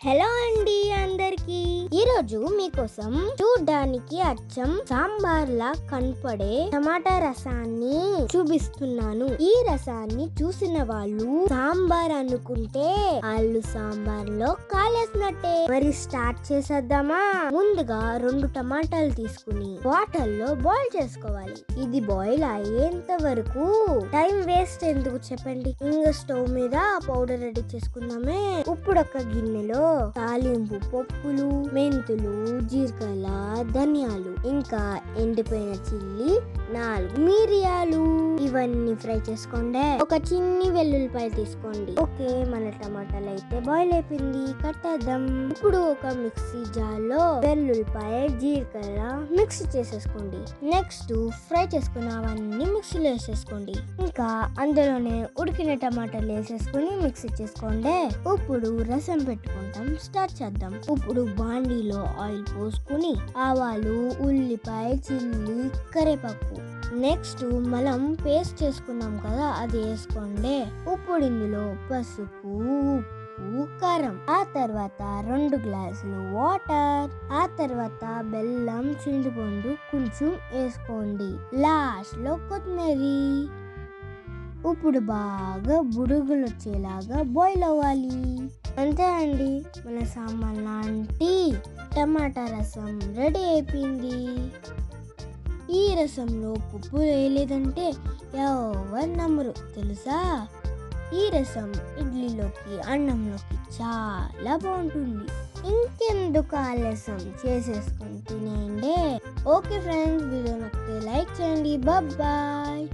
Hello అండి అందరికి. ఈరోజు మీకోసం చూడ్డానికి అచ్చం సాంబార్ లా కనపడే టమాటా రసాన్ని చూపిస్తున్నాను. ఈ రసాన్ని చూసిన వాళ్ళు సాంబార్ అనుకుంటే ఆలు సాంబార్ లో కాలేసినట్టే. మరి స్టార్ట్ చేసేద్దామా? ముందుగా 2 టమాటాలు తీసుకుని వాటర్ లో బాయిల్ చేసుకోవాలి. ఇది బాయిల్ అయ్యేంత వరకు టైం వేస్ట్ ఎందుకు చెప్పండి. ఇంకా స్టవ్ మీద పౌడర్ రెడీ చేసుకుందామే. ఇప్పుడు ఒక గిన్నెలో తాలింపు పప్పులు, మెంతులు, జీలకర్ర, ధనియాలు, ఇంకా ఎండిపోయిన చిల్లి, 4 మిరియాలు ఇవన్నీ ఫ్రై చేసుకోండి. ఒక చిన్ని వెల్లుల్లిపాయ తీసుకోండి. ఓకే, మన టమాటాలు అయితే బాయిల్ అయిపోయింది, కట్టేద్దాం. ఇప్పుడు ఒక మిక్సీ జార్ లో వెల్లుల్లిపాయ, జీలకర్ర మిక్స్ చేసేసుకోండి. నెక్స్ట్ ఫ్రై చేసుకున్నవన్నీ మిక్సీలో వేసేసుకోండి. ఇంకా అందులోనే ఉడికిన టమాటాలు వేసేసుకుని మిక్సీ చేసుకోండి. ఇప్పుడు రసం పెట్టుకుంటాం, స్టార్ట్ చేద్దాం. ఇప్పుడు బాండీలో ఆయిల్ పోసుకుని ఆవాలు, ఉల్లిపాయ, చిల్లి, కరివేపాకు, నెక్స్ట్ మనం పేస్ట్ చేసుకున్నాం కదా అది వేసుకోండి. ఇప్పుడు ఇందులో పసుపు, ఉప్పు, కారం, ఆ తర్వాత 2 గ్లాసులు వాటర్, ఆ తర్వాత బెల్లం, చింతపండు కొంచెం వేసుకోండి. లాస్ట్ లో కొత్తిమీర. ఇప్పుడు బాగా బుడుగులు వచ్చేలాగా బాయిల్ అవ్వాలి. అంతే అండి, మన సాంబార్ లాంటి టమాటా రసం రెడీ అయిపోయింది. ఈ రసంలో పప్పు వేయలేదంటే ఎవరు నమ్మరు తెలుసా. ఈ రసం ఇడ్లీలోకి, అన్నంలోకి చాలా బాగుంటుంది. ఇంకెందుకు ఆలస్యం, చేసేసుకొని తినేయండి. ఓకే ఫ్రెండ్స్, వీడియో నచ్చితే లైక్ చేయండి. బాయ్.